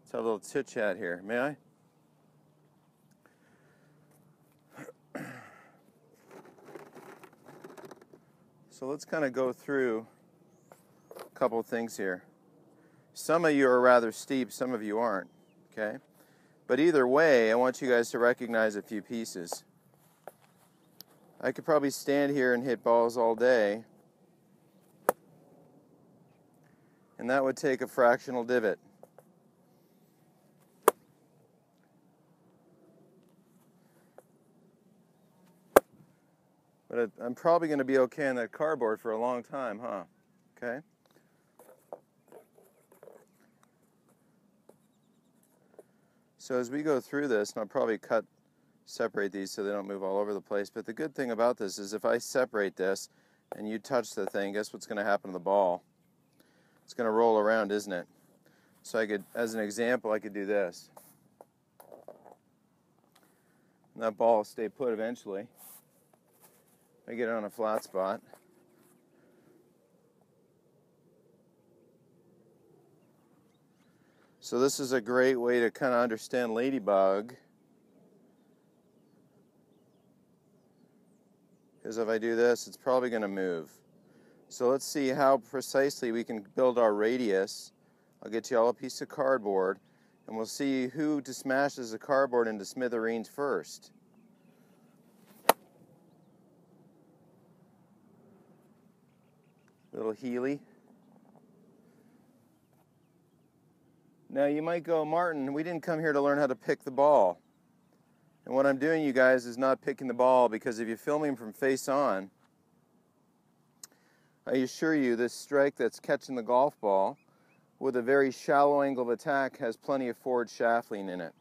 Let's have a little chit chat here. May I? So let's kind of go through a couple of things here. Some of you are rather steep, some of you aren't, okay? But either way, I want you guys to recognize a few pieces. I could probably stand here and hit balls all day, and that would take a fractional divot. But I'm probably going to be okay on that cardboard for a long time, huh? Okay? So as we go through this, and I'll probably separate these so they don't move all over the place, but the good thing about this is if I separate this and you touch the thing, guess what's going to happen to the ball? It's going to roll around, isn't it? So I could, as an example, I could do this. And that ball will stay put eventually. I get it on a flat spot. So this is a great way to kind of understand Ladybug. Because if I do this, it's probably going to move. So let's see how precisely we can build our radius. I'll get you all a piece of cardboard, and we'll see who smashes the cardboard into smithereens first. Little Healy. Now you might go, Martin, we didn't come here to learn how to pick the ball. And what I'm doing, you guys, is not picking the ball, because if you film him from face on, I assure you this strike that's catching the golf ball with a very shallow angle of attack has plenty of forward shaft lean in it.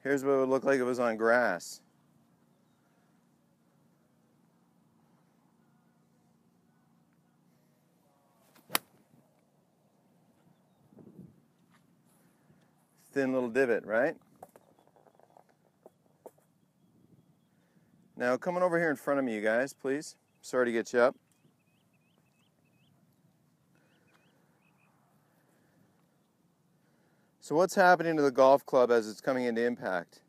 Here's what it would look like if it was on grass. Thin little divot, right? Now coming over here in front of me, you guys, please. Sorry to get you up. So what's happening to the golf club as it's coming into impact?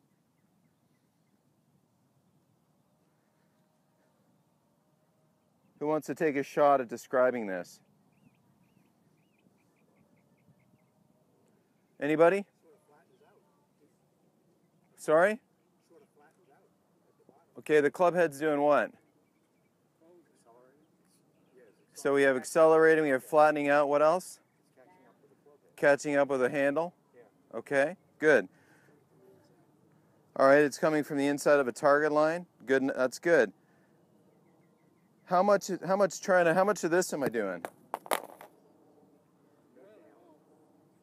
Who wants to take a shot at describing this? Anybody? Sorry? Okay, the club head's doing what? So we have accelerating, we have flattening out. What else? Catching up with a handle. Okay, good. All right, it's coming from the inside of a target line. Good, that's good. How much of this am I doing?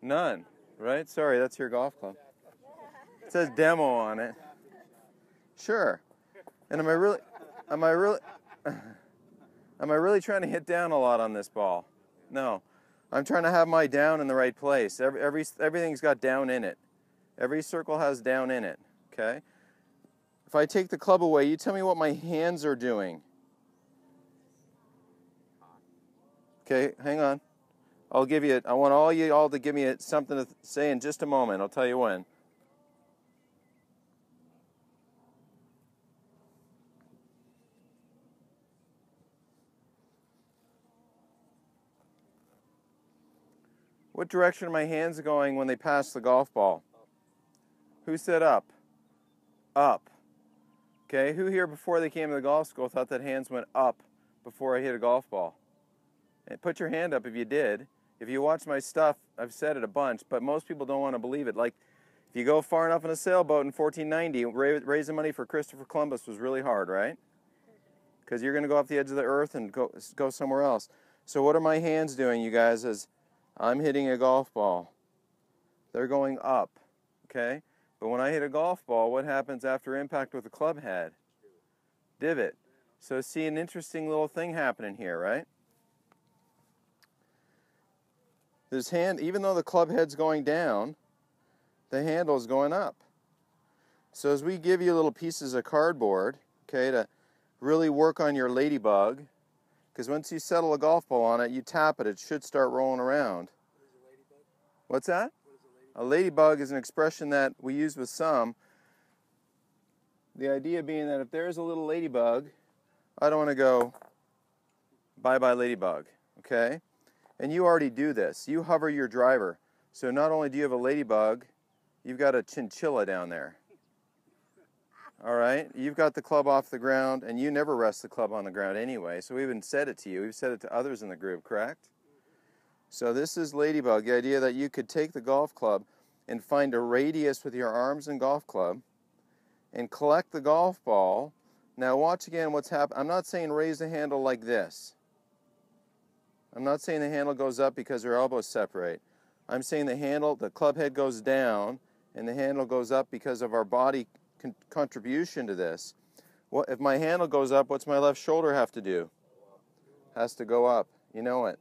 None, right? Sorry, that's your golf club. It says demo on it. Sure. And am I really trying to hit down a lot on this ball? No. I'm trying to have my down in the right place. Everything's got down in it. Every circle has down in it, okay? If I take the club away, you tell me what my hands are doing. Okay, hang on. I want all you all to give me something to say in just a moment. I'll tell you when. What direction are my hands going when they pass the golf ball? Who said up? Up. Okay, who here before they came to the golf school thought that hands went up before I hit a golf ball? And put your hand up if you did. If you watch my stuff, I've said it a bunch, but most people don't want to believe it. Like, if you go far enough in a sailboat in 1490, raising money for Christopher Columbus was really hard, right? Because you're going to go off the edge of the earth and go somewhere else. So what are my hands doing, you guys, as I'm hitting a golf ball? They're going up, okay? But when I hit a golf ball, what happens after impact with the club head? Divot. So see an interesting little thing happening here, right? This hand, even though the club head's going down, the handle's going up. So as we give you little pieces of cardboard, okay, to really work on your ladybug, because once you settle a golf ball on it, you tap it, it should start rolling around. What is a ladybug? What's that? What is A ladybug is an expression that we use with some. The idea being that if there's a little ladybug, I don't want to go, bye-bye ladybug, okay? And you already do this. You hover your driver. So not only do you have a ladybug, you've got a chinchilla down there. All right? You've got the club off the ground, and you never rest the club on the ground anyway. So we haven't said it to you. We've said it to others in the group, correct? So this is ladybug, the idea that you could take the golf club and find a radius with your arms and golf club and collect the golf ball. Now watch again what's happening. I'm not saying raise the handle like this. I'm not saying the handle goes up because your elbows separate. I'm saying the handle, the club head goes down and the handle goes up because of our body contribution to this. What if my handle goes up, what's my left shoulder have to do? Has to go up. You know it.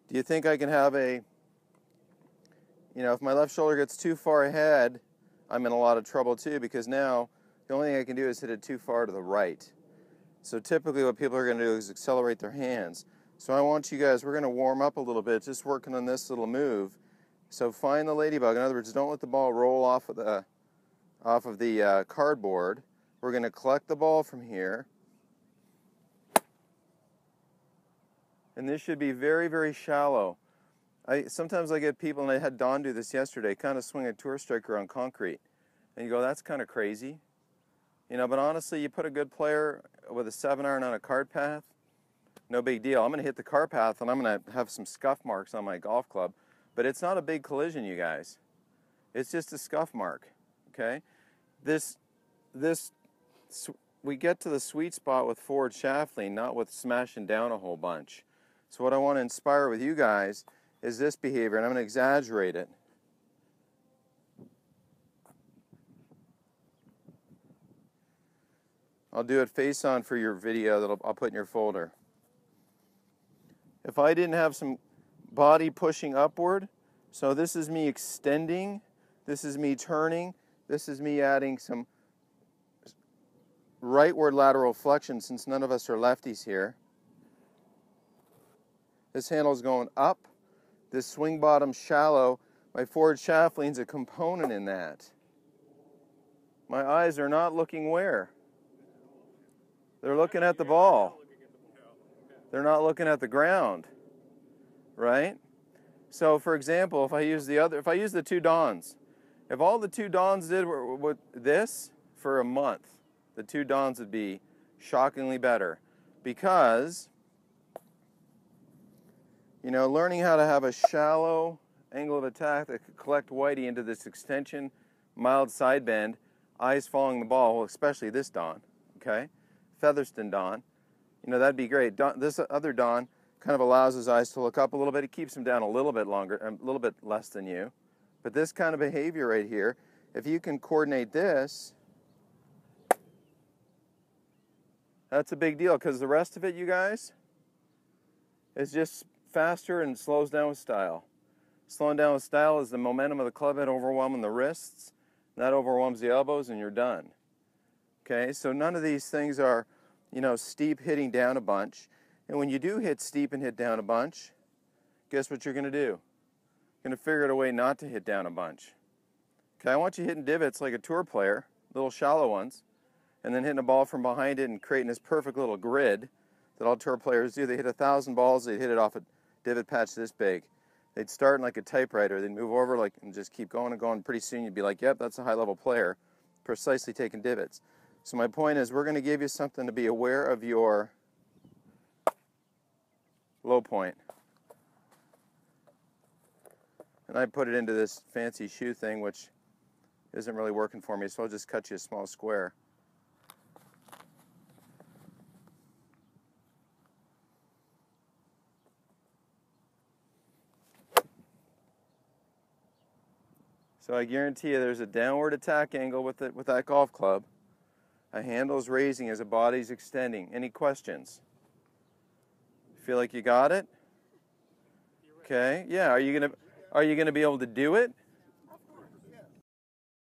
Do you think I can have a, if my left shoulder gets too far ahead, I'm in a lot of trouble too, because now the only thing I can do is hit it too far to the right. So typically what people are going to do is accelerate their hands. So I want you guys, we're going to warm up a little bit, just working on this little move. So find the ladybug. In other words, don't let the ball roll off of the cardboard. We're going to collect the ball from here. And this should be very, very shallow. Sometimes I get people, and I had Don do this yesterday, kind of swing a tour striker on concrete. And you go, that's kind of crazy. But honestly, you put a good player with a 7-iron on a cart path, no big deal. I'm going to hit the cart path, and I'm going to have some scuff marks on my golf club. But it's not a big collision, you guys. It's just a scuff mark, okay? We get to the sweet spot with forward shaft lean, not with smashing down a whole bunch. So what I want to inspire with you guys is this behavior, and I'm going to exaggerate it. I'll do it face on for your video that I'll put in your folder. If I didn't have some body pushing upward, so this is me extending, this is me turning, this is me adding some rightward lateral flexion, since none of us are lefties here. This handle's going up, this swing bottom shallow, my forward shaft lean's a component in that. My eyes are not looking where? They're looking at the ball. They're not looking at the ground, right? So for example, if I use the two Dons, if all the two Dons did were this for a month, the two Dons would be shockingly better, because learning how to have a shallow angle of attack that could collect Whitey into this extension, mild side bend, eyes following the ball, well, especially this Don, okay? Featherston Don, that'd be great. This other Don kind of allows his eyes to look up a little bit. It keeps him down a little bit longer, a little bit less than you. But this kind of behavior right here, if you can coordinate this, that's a big deal, because the rest of it, you guys, is just faster and slows down with style. Slowing down with style is the momentum of the club head overwhelming the wrists. That overwhelms the elbows, and you're done. Okay, so none of these things are, steep hitting down a bunch. And when you do hit steep and hit down a bunch, guess what you're going to do? You're going to figure out a way not to hit down a bunch. Okay, I want you hitting divots like a tour player, little shallow ones, and then hitting a ball from behind it and creating this perfect little grid that all tour players do. They hit 1,000 balls, they'd hit it off a divot patch this big. They'd start in like a typewriter, they'd move over and just keep going and going. Pretty soon you'd be like, yep, that's a high-level player, precisely taking divots. So my point is, we're going to give you something to be aware of your low point. And I put it into this fancy shoe thing, which isn't really working for me, so I'll just cut you a small square. So I guarantee you there's a downward attack angle with that golf club. A handle's raising as a body's extending. Any questions? Feel like you got it? Okay. Yeah. Are you gonna be able to do it?